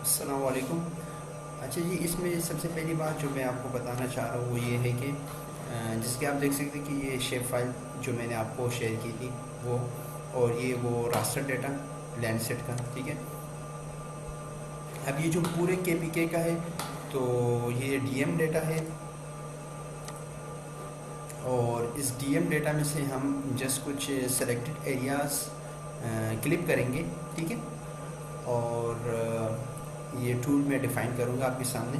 अस्सलाम वालेकुम। अच्छा जी, इसमें सबसे पहली बात जो मैं आपको बताना चाह रहा हूँ वो ये है कि जिसके आप देख सकते हैं कि ये शेप फाइल जो मैंने आपको शेयर की थी वो, और ये वो रास्टर डेटा लैंडसेट का, ठीक है। अब ये जो पूरे के का है, तो ये डीएम डेटा है, और इस डीएम डेटा में से हम जस्ट कुछ सेलेक्टेड एरियाज क्लिप करेंगे, ठीक है। और ये टूल मैं डिफ़ाइन करूँगा आपके सामने।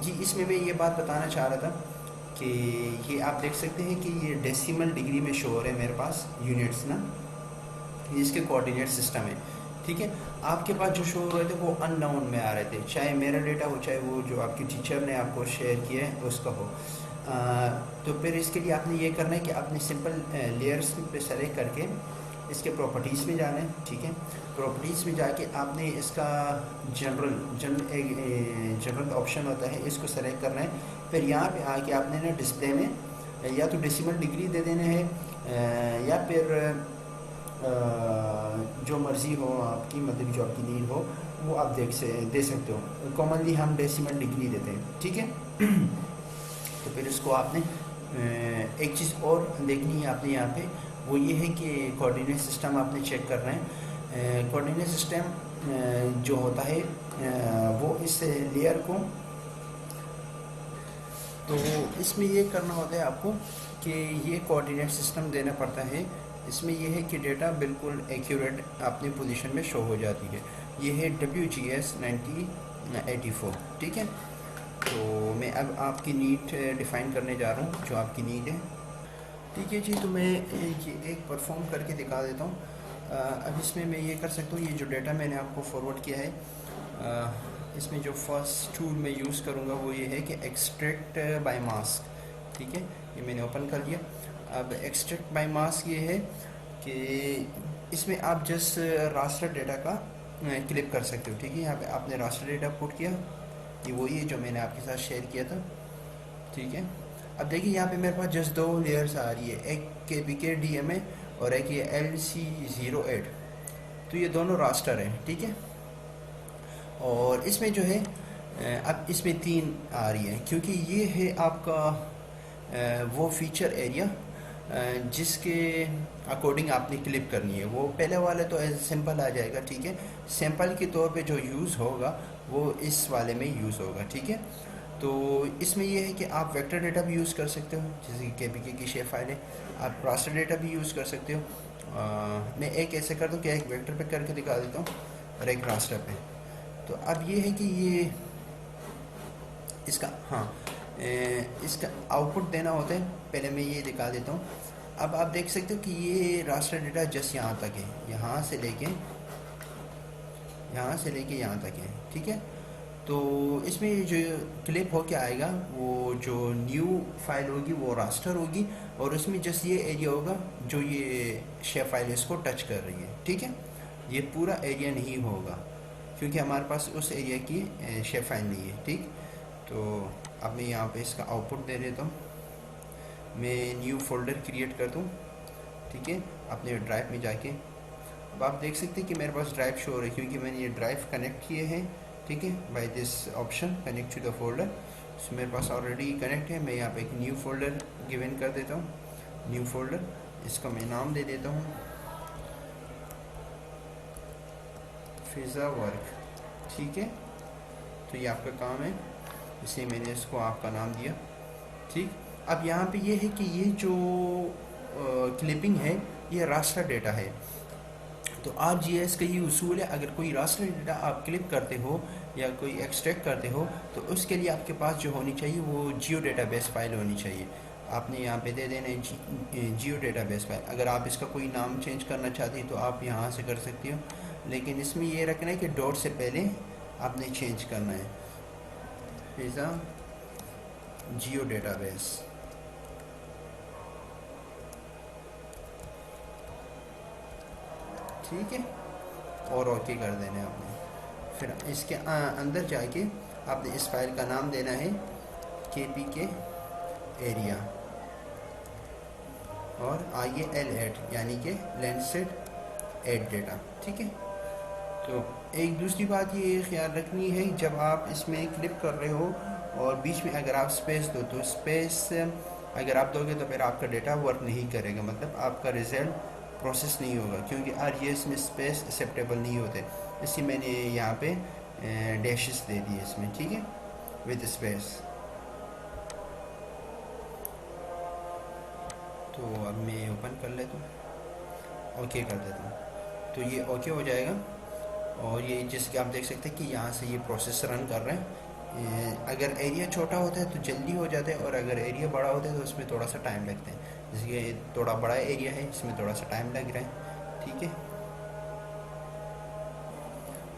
जी, इसमें मैं ये बात बताना चाह रहा था कि ये आप देख सकते हैं कि ये डेसिमल डिग्री में शो हो रहे हैं मेरे पास यूनिट्स ना, ये इसके कोऑर्डिनेट सिस्टम है, ठीक है। आपके पास जो शो हो रहे थे वो अननाउन में आ रहे थे, चाहे मेरा डेटा हो चाहे वो जो आपकी टीचर ने आपको शेयर किया है उसका हो। तो फिर इसके लिए आपने ये करना है कि आपने सिंपल लेयर्स पे सेलेक्ट करके इसके प्रॉपर्टीज़ में जाना है, ठीक है। प्रॉपर्टीज़ में जाके आपने इसका जनरल ऑप्शन होता है, इसको सेलेक्ट करना है। फिर यहाँ पे आके आपने ना डिस्प्ले में या तो डेसिमल डिग्री दे देना है, या फिर जो मर्ज़ी हो आपकी, मतलब जो आपकी नीड हो वो आप दे सकते हो। कॉमनली हम डेसिमल डिग्री देते हैं, ठीक है। तो फिर इसको आपने एक चीज़ और देखनी है आपने यहाँ पे, वो ये है कि कोऑर्डिनेट सिस्टम आपने चेक करना है। कोऑर्डिनेट सिस्टम जो होता है वो इस लेयर को, तो इसमें ये करना होता है आपको कि ये कोऑर्डिनेट सिस्टम देना पड़ता है। इसमें ये है कि डेटा बिल्कुल एक्यूरेट अपनी पोजीशन में शो हो जाती है। ये है WGS 9084, ठीक है। तो मैं अब आपकी नीड डिफ़ाइन करने जा रहा हूँ, जो आपकी नीड है, ठीक है जी। तो मैं ये एक परफॉर्म करके दिखा देता हूँ। अब इसमें मैं ये कर सकता हूँ, ये जो डेटा मैंने आपको फॉरवर्ड किया है, इसमें जो फर्स्ट टूल मैं यूज़ करूँगा वो ये है कि एक्सट्रैक्ट बाय मास्क, ठीक है। ये मैंने ओपन कर लिया। अब एक्सट्रैक्ट बाय मास्क ये है कि इसमें आप जस्ट रास्टर डेटा का क्लिप कर सकते हो, ठीक है। यहाँ पे आपने रास्टर डेटा पुट किया, ये वही है जो मैंने आपके साथ शेयर किया था, ठीक है। अब देखिए यहाँ पे मेरे पास जस्ट दो लेयर्स आ रही है, एक के डी एम है और एक ये LC08। तो ये दोनों रास्टर हैं, ठीक है। और इसमें जो है अब इसमें तीन आ रही है, क्योंकि ये है आपका वो फीचर एरिया जिसके अकॉर्डिंग आपने क्लिप करनी है। वो पहले वाले तो एज सिंपल आ जाएगा, ठीक है। सैंपल के तौर पे जो यूज़ होगा वो इस वाले में यूज़ होगा, ठीक है। तो इसमें ये है कि आप वेक्टर डेटा भी यूज़ कर सकते हो, जैसे कि KPK की शेप फाइल है। आप रास्टर डेटा भी यूज़ कर सकते हो। मैं एक ऐसे कर दूँ कि एक वेक्टर पे करके दिखा देता हूँ और एक रास्टर पे। तो अब ये है कि ये इसका, हाँ, इसका आउटपुट देना होता है। पहले मैं ये दिखा देता हूँ। अब आप देख सकते हो कि ये रास्टर डेटा जस्ट यहाँ तक है, यहाँ से लेके यहाँ तक है, ठीक है। तो इसमें जो क्लिप होके आएगा वो जो न्यू फाइल होगी वो रास्टर होगी, और उसमें जस्ट ये एरिया होगा जो ये शेप फाइल इसको टच कर रही है, ठीक है। ये पूरा एरिया नहीं होगा क्योंकि हमारे पास उस एरिया की शेप फाइल नहीं है, ठीक। तो अब मैं यहाँ पे इसका आउटपुट दे देता हूँ। मैं न्यू फोल्डर क्रिएट कर दूँ, ठीक है, अपने ड्राइव में जाके। अब आप देख सकते हैं कि मेरे पास ड्राइव शो हो रही है क्योंकि मैंने ये ड्राइव कनेक्ट किए हैं, ठीक है, by this option connect to the folder. So मेरे पास ऑलरेडी कनेक्ट है। मैं यहाँ पे एक न्यू फोल्डर गिवन कर देता हूँ, न्यू फोल्डर। इसका मैं नाम दे देता हूँ फिज़ा वर्क, ठीक है। तो ये आपका काम है, इसलिए मैंने इसको आपका नाम दिया, ठीक। अब यहाँ पे ये है कि ये जो क्लिपिंग है ये रास्टर डेटा है। तो RGS का ये उसूल है, अगर कोई रास्टर डेटा आप क्लिप करते हो या कोई एक्सट्रैक्ट करते हो तो उसके लिए आपके पास जो होनी चाहिए वो जियो डेटाबेस फाइल होनी चाहिए। आपने यहाँ पे दे देना है जियो डेटाबेस फाइल। अगर आप इसका कोई नाम चेंज करना चाहते हैं तो आप यहाँ से कर सकते हो, लेकिन इसमें ये रखना है कि डॉट से पहले आपने चेंज करना है, पिज़्ज़ा जियो डेटाबेस, ठीक है। और ओके कर देना है आपने। फिर इसके अंदर जाके आपने इस फाइल का नाम देना है KPK एरिया और IAL8 यानी कि लैंडसेट एड डेटा, ठीक है। तो एक दूसरी बात ये ख्याल रखनी है, जब आप इसमें क्लिप कर रहे हो और बीच में अगर आप स्पेस दो तो स्पेस अगर आप दोगे तो फिर आपका डेटा वर्क नहीं करेगा, मतलब आपका रिज़ल्ट प्रोसेस नहीं होगा, क्योंकि आरजीएस में स्पेस एक्सेप्टेबल नहीं होते। इसी मैंने यहाँ पे डैशेस दे दिए इसमें, ठीक है, विद स्पेस। तो अब मैं ओपन कर लेता हूँ, ओके कर देता हूँ, तो ये ओके हो जाएगा। और ये जैसे कि आप देख सकते हैं कि यहाँ से ये प्रोसेस रन कर रहे हैं। अगर एरिया छोटा होता है तो जल्दी हो जाता है, और अगर एरिया बड़ा होता है तो उसमें थोड़ा सा टाइम लगता है। जैसे कि थोड़ा बड़ा एरिया है, इसमें थोड़ा सा टाइम लग रहा है, ठीक है।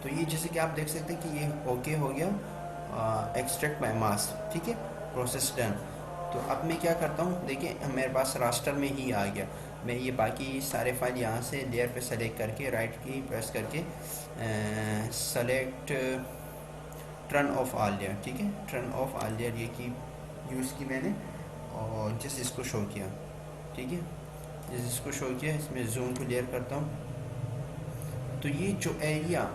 तो ये जैसे कि आप देख सकते हैं कि ये ओके हो गया, एक्सट्रैक्ट बाय मास, ठीक है, प्रोसेस डन। तो अब मैं क्या करता हूँ, देखिए मेरे पास रास्टर में ही आ गया। मैं ये बाकी सारे फाइल यहाँ से लेयर पे सेलेक्ट करके राइट की प्रेस करके select turn off all layer, ठीक है, टर्न ऑफ ऑल लेयर ये की यूज़ की मैंने, और जिस इसको शो किया, ठीक है, जिस इसको शो किया, इसमें जूम को क्लियर करता हूँ। तो ये जो एरिया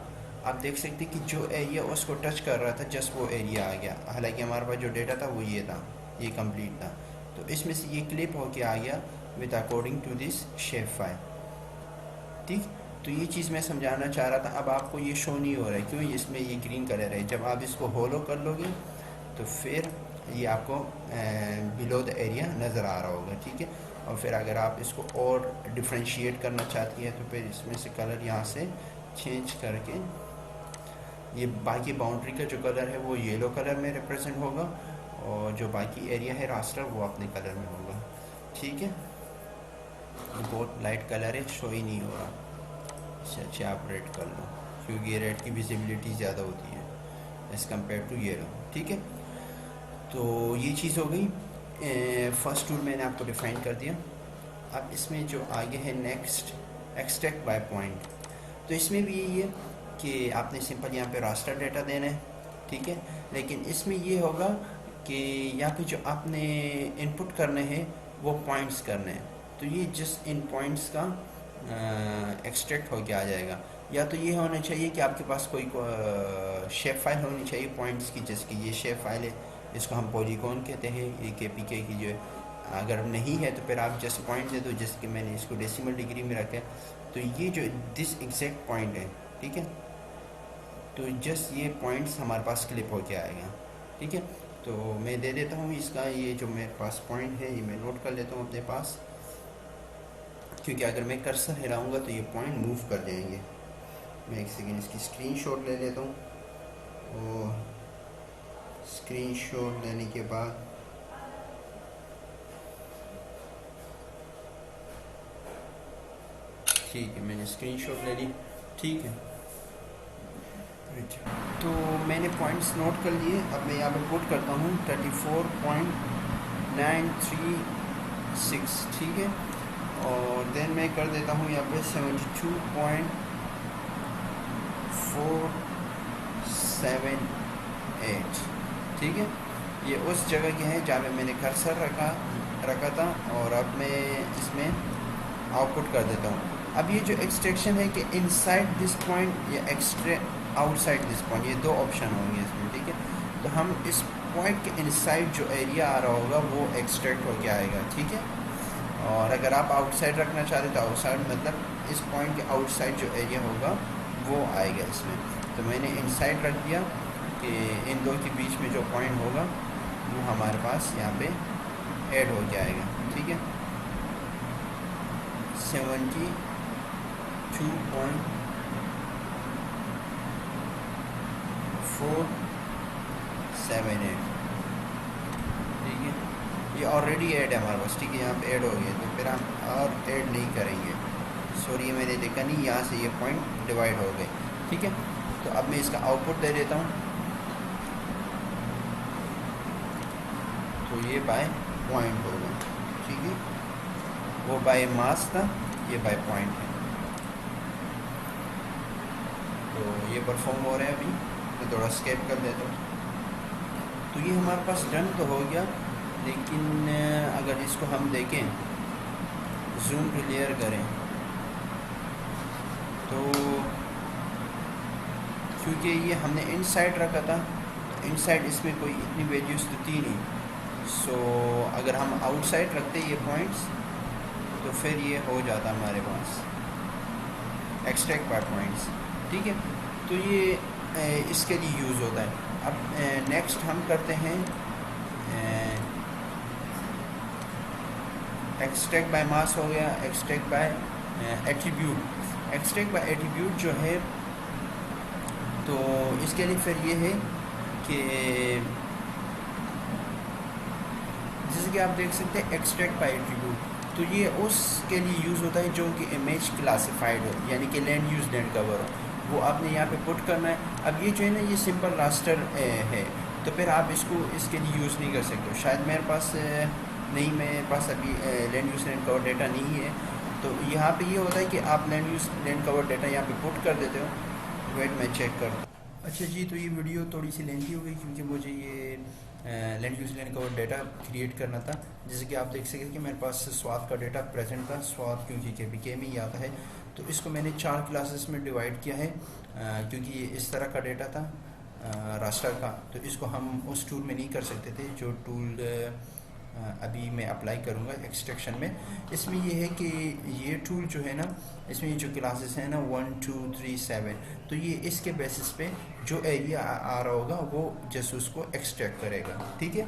आप देख सकते हैं कि जो एरिया उसको टच कर रहा था जस्ट वो एरिया आ गया, हालांकि हमारे पास जो डेटा था वो ये था, ये कंप्लीट था। तो इसमें से ये क्लिप होके आ गया with according to this shape file, ठीक। तो ये चीज़ मैं समझाना चाह रहा था। अब आपको ये शो नहीं हो रहा है, क्यों, इसमें ये ग्रीन कलर है। जब आप इसको होलो कर लोगे तो फिर ये आपको बिलो द एरिया नज़र आ रहा होगा, ठीक है। और फिर अगर आप इसको और डिफ्रेंशिएट करना चाहती है तो फिर इसमें से कलर यहाँ से चेंज करके ये बाकी बाउंड्री का जो कलर है वो येलो कलर में रिप्रेजेंट होगा, और जो बाकी एरिया है रास्टर वो अपने कलर में होगा, ठीक है। बहुत लाइट कलर है, शो ही नहीं हो रहा। अच्छा आप रेड कर लो, क्योंकि ये रेड की विजिबिलिटी ज़्यादा होती है एज़ कम्पेयर टू येलो, ठीक है। तो ये चीज़ हो गई। फर्स्ट टूल मैंने आपको डिफाइन कर दिया। अब इसमें जो आगे है नेक्स्ट, एक्सट्रैक्ट बाय पॉइंट। तो इसमें भी यही है कि आपने सिंपल यहाँ पे रास्टर डेटा देना है, ठीक है। लेकिन इसमें ये होगा कि यहाँ पे जो आपने इनपुट करने हैं वो पॉइंट्स करने हैं। तो ये जस्ट इन पॉइंट्स का एक्सट्रैक्ट होके आ जाएगा। या तो ये होना चाहिए कि आपके पास कोई शेप फाइल होनी चाहिए पॉइंट्स की, जैसे कि ये शेप फाइल है, इसको हम पॉलीगॉन कहते हैं, ये KPK की जो है। अगर नहीं है तो फिर आप जस्ट पॉइंट दे दो, जैसे कि मैंने इसको डेसिमल डिग्री में रखा है। तो ये जो दिस एग्जैक्ट पॉइंट है, ठीक है, तो जस्ट ये पॉइंट्स हमारे पास क्लिप होके आएगा, ठीक है। तो मैं दे देता हूँ इसका, ये जो मेरे पास पॉइंट है ये मैं नोट कर लेता हूँ अपने पास, क्योंकि अगर मैं कर्सर हिलाऊंगा तो ये पॉइंट मूव कर जाएंगे। मैं एक सेकेंड इसकी स्क्रीनशॉट ले लेता हूँ, और स्क्रीनशॉट लेने के बाद ठीक है, मैंने स्क्रीनशॉट ले ली, ठीक है। तो मैंने पॉइंट्स नोट कर लिए। अब मैं यहाँ पे पुट करता हूँ 34.936, ठीक है। और देन मैं कर देता हूँ यहाँ पे 72.478, ठीक है। ये उस जगह के हैं जहाँ पे मैंने कर्सर रखा था, और अब मैं इसमें आउटपुट कर देता हूँ। अब ये जो एक्सट्रैक्शन है कि इनसाइड दिस पॉइंट या आउटसाइड दिस पॉइंट, ये दो ऑप्शन होंगे इसमें, ठीक है। तो हम इस पॉइंट के इनसाइड जो एरिया आ रहा होगा वो एक्सट्रैक्ट होके आएगा, ठीक है। और अगर आप आउटसाइड रखना चाहते तो आउटसाइड, मतलब इस पॉइंट के आउटसाइड जो एरिया होगा वो आएगा इसमें। तो मैंने इनसाइड रख दिया कि इन दो के बीच में जो पॉइंट होगा वो हमारे पास यहाँ पे ऐड हो जाएगा, ठीक है। 72.478, ठीक है। ये ऑलरेडी ऐड है हमारे पास, ठीक है, यहाँ पे ऐड हो गया, तो फिर हम और ऐड नहीं करेंगे। सॉरी मैंने देखा नहीं, यहाँ से ये पॉइंट डिवाइड हो गए, ठीक है। तो अब मैं इसका आउटपुट दे देता हूँ। तो ये बाय पॉइंट होगा, ठीक है, वो बाय मास था, ये बाय पॉइंट है। तो ये परफॉर्म हो रहा है। अभी मैं थोड़ा स्केप कर देता हूँ। तो ये हमारे पास डन तो हो गया, लेकिन अगर इसको हम देखें, जूम टू लेयर करें, तो क्योंकि ये हमने इनसाइड रखा था, इनसाइड इसमें कोई इतनी वैल्यूज तो थी नहीं। सो अगर हम आउटसाइड रखते ये पॉइंट्स तो फिर ये हो जाता हमारे पास एक्सट्रैक्ट बाय पॉइंट्स। ठीक है, तो ये इसके लिए यूज़ होता है। अब नेक्स्ट हम करते हैं एक्सट्रैक्ट बाय मास हो गया, extract by attribute. Extract by attribute जो है तो इसके लिए फिर ये है कि जैसे कि आप देख सकते हैं एक्सट्रैक्ट बाय एट्रीब्यूट, तो ये उसके लिए यूज़ होता है जो कि इमेज क्लासिफाइड हो, यानी कि लैंड यूज़ लैंड कवर हो, वो आपने यहाँ पे पुट करना है। अब ये जो है ना ये सिंपल रास्टर है, तो फिर आप इसको इसके लिए यूज़ नहीं कर सकते। शायद मेरे पास नहीं, मेरे पास अभी land use land cover data नहीं है, तो यहाँ पे ये होता है कि आप land use land cover data यहाँ पे पुट कर देते हो। वेट मैं चेक कर। अच्छा जी, तो ये वीडियो थोड़ी सी लेंथी हो गई क्योंकि मुझे ये land use land cover data create करना था। जैसे कि आप देख सकते कि मेरे पास स्वाद का डेटा प्रेजेंट था, स्वाद क्योंकि KPK में ही आता है, तो इसको मैंने 4 क्लासेस में डिवाइड किया है क्योंकि ये इस तरह का डेटा था रास्टर का, तो इसको हम उस टूल में नहीं कर सकते थे जो टूल अभी मैं अप्लाई करूँगा एक्सट्रैक्शन में। इसमें ये है कि ये टूल जो है ना, इसमें ये जो क्लासेस हैं ना 1 2 3 7, तो ये इसके बेसिस पे जो एरिया आ रहा होगा वो जस्ट उसको एक्सट्रैक्ट करेगा। ठीक है,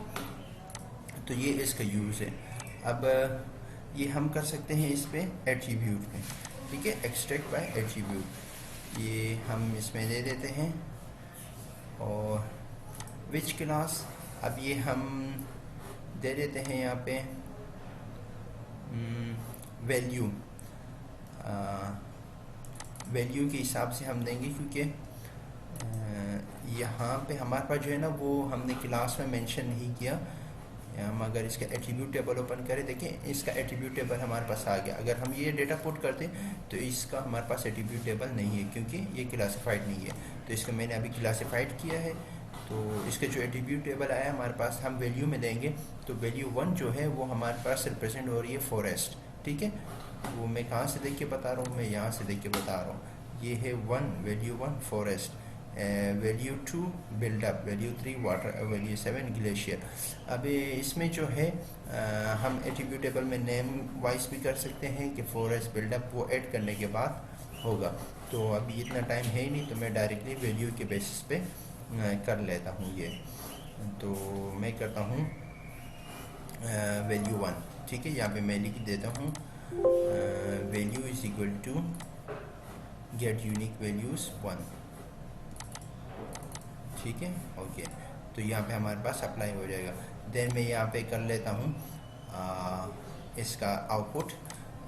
तो ये इसका यूज़ है। अब ये हम कर सकते हैं इस पे एट्रीब्यूट में। ठीक है, एक्सट्रैक्ट बाय एट्रीब्यूट, ये हम इसमें दे देते हैं और विच क्लास, अब ये हम दे देते हैं यहाँ पे वैल्यू, वैल्यू के हिसाब से हम देंगे क्योंकि यहाँ पे हमारे पास जो है ना वो हमने क्लास में मेंशन नहीं किया। हम अगर इसका एट्रीब्यूट टेबल ओपन करें, देखें इसका एट्रीब्यूट टेबल हमारे पास आ गया। अगर हम ये डेटा पुट करते तो इसका हमारे पास एट्रीब्यूट टेबल नहीं है क्योंकि ये क्लासिफाइड नहीं है, तो इसको मैंने अभी क्लासिफाइड किया है। तो इसका जो एट्रीब्यूट टेबल आया हमारे पास, हम वैल्यू में देंगे तो वैल्यू 1 जो है वो हमारे पास रिप्रेजेंट हो रही है फॉरेस्ट। ठीक है, वो मैं कहाँ से देख के बता रहा हूँ, मैं यहाँ से देख के बता रहा हूँ। ये है 1, value 1 forest, value 2 buildup, value 3 water, value 7 glacier. अब इसमें जो है हम एट्रीब्यूट टेबल में नेम वाइज भी कर सकते हैं कि फॉरेस्ट बिल्डअप वो ऐड करने के बाद होगा। तो अभी इतना टाइम है ही नहीं, तो मैं डायरेक्टली वैल्यू के बेसिस पे कर लेता हूँ ये। तो मैं करता हूँ वैल्यू 1। ठीक है, यहाँ पे मैं लिख देता हूँ value is equal to get unique values 1। ठीक है, ओके, तो यहाँ पे हमारे पास अप्लाई हो जाएगा। देन मैं यहाँ पे कर लेता हूँ इसका आउटपुट।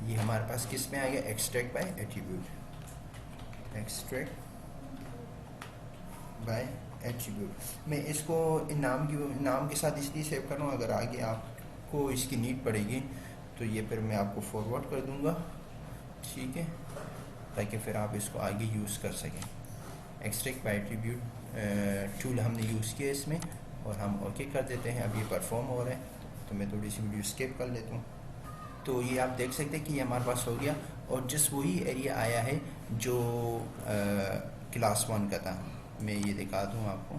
ये हमारे पास किस में आ गया, extract by attribute, extract by attribute. मैं इसको नाम के साथ इसलिए सेव कर रहा हूँ, अगर आगे आपको इसकी नीड पड़ेगी तो ये फिर मैं आपको फॉरवर्ड कर दूँगा। ठीक है, ताकि फिर आप इसको आगे यूज़ कर सकें। एक्सट्रैक्ट बाय एट्रीब्यूट टूल हमने यूज़ किया इसमें, और हम ओके कर देते हैं। अब ये परफॉर्म हो रहा है, तो मैं थोड़ी सी वीडियो स्किप कर लेता हूँ। तो ये आप देख सकते हैं कि ये हमारे पास हो गया, और जिस वही एरिया आया है जो क्लास 1 का था। मैं ये दिखा दूँ आपको,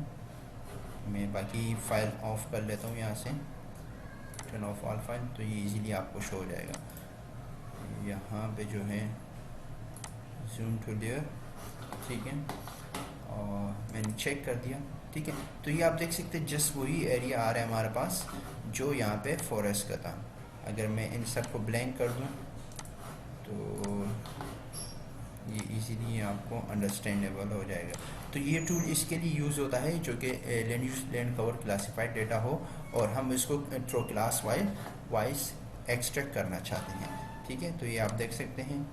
मैं बाकी फ़ाइल ऑफ कर लेता हूँ यहाँ से, टर्न ऑफ ऑल फाइल, तो ये इजीली आपको शो हो जाएगा। यहाँ पे जो है जूम टू लेयर, ठीक है, और मैंने चेक कर दिया। ठीक है, तो ये आप देख सकते हैं जस्ट वही एरिया आ रहा है हमारे पास जो यहाँ पे फॉरेस्ट का था। अगर मैं इन सबको ब्लैंक कर दूँ तो ये इजीली आपको अंडरस्टैंडेबल हो जाएगा। तो ये टूल इसके लिए यूज़ होता है जो कि land use land cover classified data हो और हम इसको ट्रो क्लास वाइज एक्सट्रैक्ट करना चाहते हैं। ठीक है, तो ये आप देख सकते हैं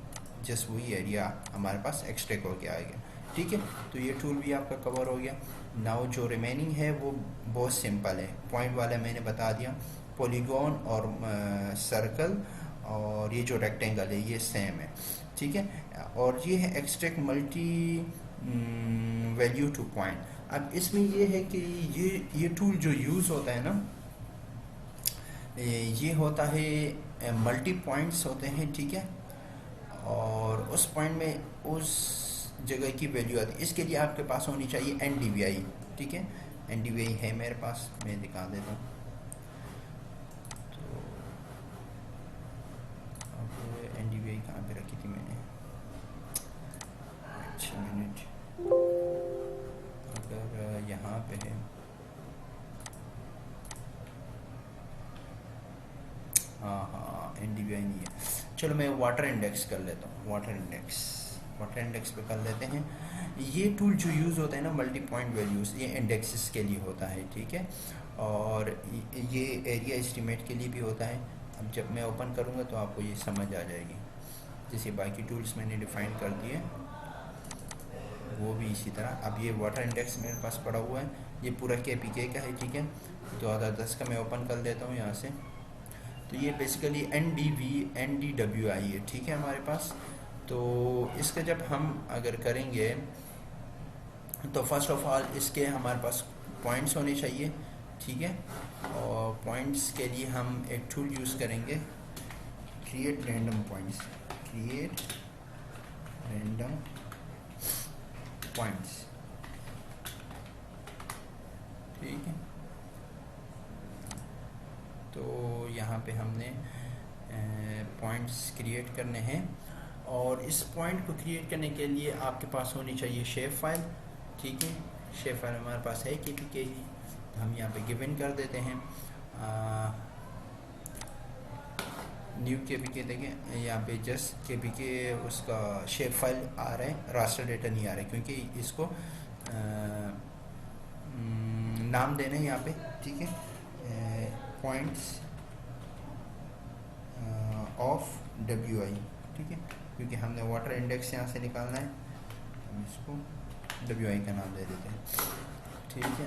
जस्ट वही एरिया हमारे पास एक्सट्रैक्ट हो गया आएगा। ठीक है, तो ये टूल भी आपका कवर हो गया। नाउ जो रिमेनिंग है वो बहुत सिंपल है। पॉइंट वाला मैंने बता दिया, पॉलीगॉन और सर्कल और ये जो रेक्टेंगल है ये सेम है। ठीक है, और ये है extract multi value two point. अब इसमें ये है कि ये टूल जो यूज़ होता है ना, ये होता है मल्टी पॉइंट्स होते हैं। ठीक है, और उस पॉइंट में उस जगह की वैल्यू आती है। इसके लिए आपके पास होनी चाहिए NDVI, ठीक है। NDVI है मेरे पास, मैं दिखा देता हूँ। तो अब NDVI कहाँ पे रखी थी मैंने, अच्छा मिनट, अगर यहाँ पे है, हाँ NDVI नहीं है। चलो मैं वाटर इंडेक्स कर लेता हूँ, वाटर इंडेक्स पे कर लेते हैं। ये टूल जो यूज़ होता है ना, मल्टी पॉइंट वैल्यूज़, ये इंडेक्सेस के लिए होता है, ठीक है। और ये एरिया एस्टिमेट के लिए भी होता है। अब जब मैं ओपन करूँगा तो आपको ये समझ आ जाएगी। जैसे बाकी टूल्स मैंने डिफ़ाइन कर दिए, वो भी इसी तरह। अब ये वाटर इंडेक्स मेरे पास पड़ा हुआ है, ये पूरा KPK का है, ठीक है। 2010 का मैं ओपन कर देता हूँ यहाँ से। तो ये बेसिकली NDWI है, ठीक है हमारे पास। तो इसका जब हम अगर करेंगे तो फर्स्ट ऑफ ऑल इसके हमारे पास पॉइंट्स होने चाहिए, ठीक है। और पॉइंट्स के लिए हम एक टूल यूज़ करेंगे, create random points, create random points, ठीक है। तो यहाँ पे हमने पॉइंट्स क्रिएट करने हैं, और इस पॉइंट को क्रिएट करने के लिए आपके पास होनी चाहिए शेप फाइल, ठीक है। शेप फाइल हमारे पास है KPK ही, तो हम यहाँ पे गिवन कर देते हैं न्यू KPK। देखें यहाँ पे जस्ट KPK उसका शेप फाइल आ रहा है, रास्टर डेटा नहीं आ रहा है, क्योंकि इसको नाम देना है यहाँ पे, ठीक है। पॉइंट्स ऑफ WI, ठीक है, क्योंकि हमने वाटर इंडेक्स यहाँ से निकालना है, हम इसको WI का नाम दे देते हैं, ठीक है।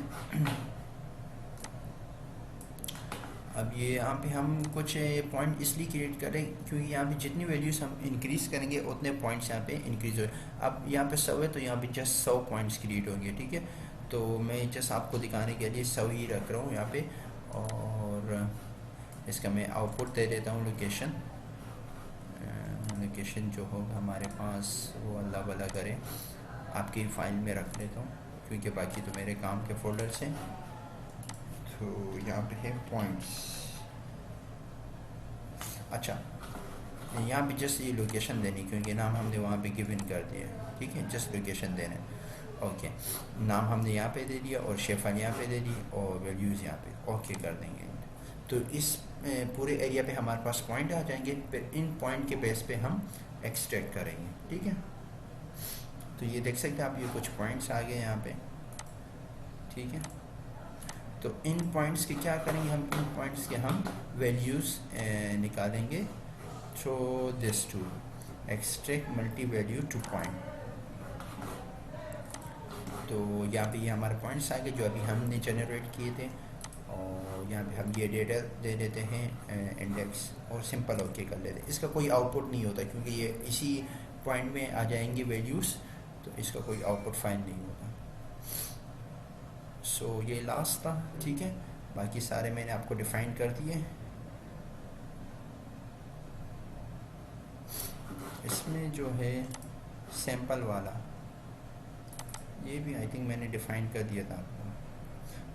अब ये यहाँ पे हम कुछ पॉइंट इसलिए क्रिएट करें क्योंकि यहाँ पे जितनी वैल्यूज हम इंक्रीज़ करेंगे उतने पॉइंट्स यहाँ पे इंक्रीज़ हो। अब यहाँ पे 100 है तो यहाँ पे जस्ट 100 पॉइंट्स क्रिएट होंगे, ठीक है। तो मैं जस्ट आपको दिखाने के लिए 100 ही रख रहा हूँ यहाँ पे, और इसका मैं आउटपुट दे देता हूँ लोकेशन जो होगा हमारे पास वो अल्लाह भला करे आपकी फ़ाइल में रख लेता हूँ, क्योंकि बाकी तो मेरे काम के फोल्डर्स हैं। तो यहाँ पे है पॉइंट्स, अच्छा यहाँ पे जस्ट ये लोकेशन देनी, क्योंकि नाम हमने वहाँ पे गिवन कर दिया, ठीक है। जस्ट लोकेशन देना, ओके। नाम हमने यहाँ पे दे दिया और शेप फाइल यहाँ पे दे दी और वैल्यूज़ यहाँ पे ओके कर देंगे। तो इस पूरे एरिया पे हमारे पास पॉइंट आ जाएंगे, फिर इन पॉइंट के बेस पे हम एक्सट्रैक्ट करेंगे, ठीक है। तो ये देख सकते हैं आप, ये कुछ पॉइंट्स आ गए यहाँ पे, ठीक है। तो इन पॉइंट्स के क्या करेंगे हम, इन पॉइंट्स के हम वैल्यूज़ निकालेंगे through this tool, extract multi value two point. तो यहाँ पे ये हमारे पॉइंट्स आ गए जो अभी हमने जनरेट किए थे, और यहाँ पे हम ये डेटा दे देते हैं इंडेक्स, और सिंपल ओके कर लेते हैं। इसका कोई आउटपुट नहीं होता क्योंकि ये इसी पॉइंट में आ जाएंगे वैल्यूज़, तो इसका कोई आउटपुट फाइल नहीं होता। सो ये लास्ट था, ठीक है। बाकी सारे मैंने आपको डिफ़ाइन कर दिए। इसमें जो है सैंपल वाला, ये भी आई थिंक मैंने डिफ़ाइन कर दिया था आपको।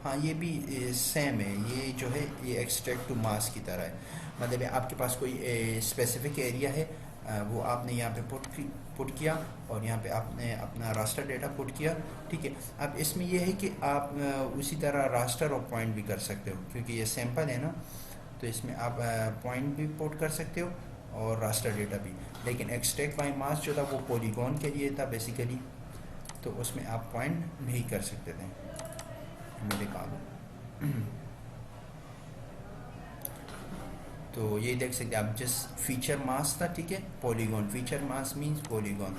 हाँ ये भी सेम है, ये जो है ये एक्सट्रैक्ट टू मास की तरह है। मतलब आपके पास कोई स्पेसिफिक एरिया है, वो आपने यहाँ पे पुट किया, और यहाँ पे आपने अपना रास्टर डेटा पुट किया, ठीक है। अब इसमें ये है कि आप उसी तरह रास्टर और पॉइंट भी कर सकते हो, क्योंकि ये सैंपल है ना, तो इसमें आप पॉइंट भी पुट कर सकते हो और रास्टर डेटा भी। लेकिन एक्सट्रैक्ट बाय मास जो था वो पॉलीगॉन के लिए था बेसिकली, तो उसमें आप पॉइंट नहीं कर सकते थे। मैं दिखा दूँ तो ये देख सकते हैं आप, जिस फीचर मास था, ठीक है, पॉलीगॉन, फीचर मास मींस पॉलीगॉन।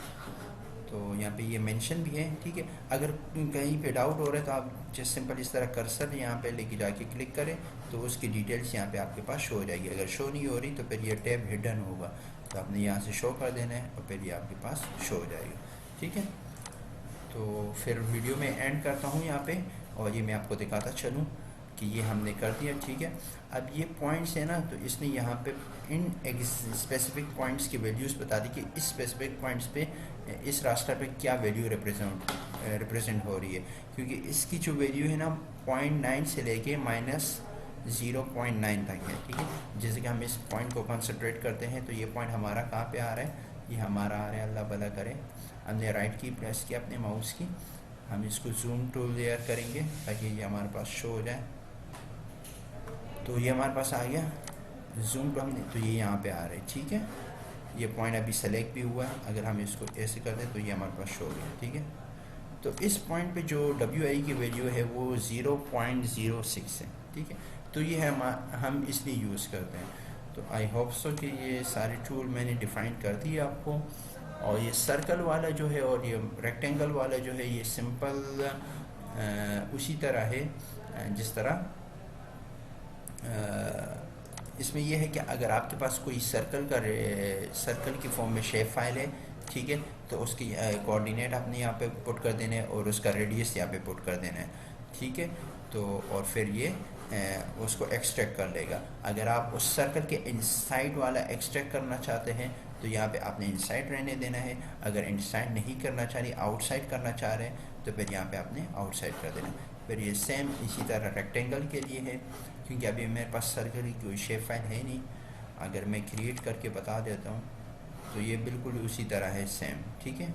तो यहाँ पे ये मेंशन भी है, ठीक है। अगर कहीं पे डाउट हो रहा है तो आप जस्ट सिंपल इस तरह कर्सर यहाँ पे लेके जाके क्लिक करें तो उसकी डिटेल्स यहाँ पे आपके पास शो हो जाएगी। अगर शो नहीं हो रही तो फिर ये टैब हिडन होगा, तो आपने यहाँ से शो कर देना है और फिर ये आपके पास शो हो जाएगा, ठीक है। तो फिर वीडियो में एंड करता हूँ यहाँ पे, और ये मैं आपको दिखाता चलूँ कि ये हमने कर दिया, ठीक है। अब ये पॉइंट्स है ना, तो इसने यहाँ पे इन स्पेसिफिक पॉइंट्स की वैल्यूज़ बता दी कि इस स्पेसिफिक पॉइंट्स पे इस रास्टर पे क्या वैल्यू रिप्रेजेंट हो रही है, क्योंकि इसकी जो वैल्यू है ना 0.9 से लेके -0.9 तक है, ठीक है। जैसे कि हम इस पॉइंट को कंसंट्रेट करते हैं तो ये पॉइंट हमारा कहाँ पे आ रहा है, ये हमारा आ रहा है, अल्लाह भला करे, हमने राइट की प्रेस किया अपने माउस की, हम इसको जूम टूल लेयर करेंगे ताकि ये हमारे पास शो हो जाए। तो ये हमारे पास आ गया, जूम टू हमने, तो ये यहाँ पे आ रहा है, ठीक है। ये पॉइंट अभी सेलेक्ट भी हुआ है, अगर हम इसको ऐसे कर दें तो ये हमारे पास शो हो गया, ठीक है। तो इस पॉइंट पे जो WI की वैल्यू है वो 0.06 है, ठीक है। तो ये हम इसलिए यूज़ करते हैं। तो आई होप सो कि ये सारे टूल मैंने डिफ़ाइन कर दिए आपको। और ये सर्कल वाला जो है और ये रेक्टेंगल वाला जो है, ये सिंपल उसी तरह है जिस तरह इसमें यह है कि अगर आपके पास कोई सर्कल की फॉर्म में शेप फाइल है, ठीक है, तो उसकी कोऑर्डिनेट आपने यहाँ पे पुट कर देना है और उसका रेडियस यहाँ पे पुट कर देना है, ठीक है। तो और फिर ये उसको एक्सट्रैक्ट कर लेगा। अगर आप उस सर्कल के इनसाइड वाला एक्सट्रैक्ट करना चाहते हैं तो यहाँ पे आपने इनसाइड रहने देना है। अगर इनसाइड नहीं करना चाह रही, आउटसाइड करना चाह रहे हैं, तो फिर यहाँ पे आपने आउटसाइड कर देना। फिर ये सेम इसी तरह रेक्टेंगल के लिए है, क्योंकि अभी मेरे पास सर्कल की कोई शेप फाइल है नहीं। अगर मैं क्रिएट करके बता देता हूँ तो ये बिल्कुल उसी तरह है, सेम, ठीक है।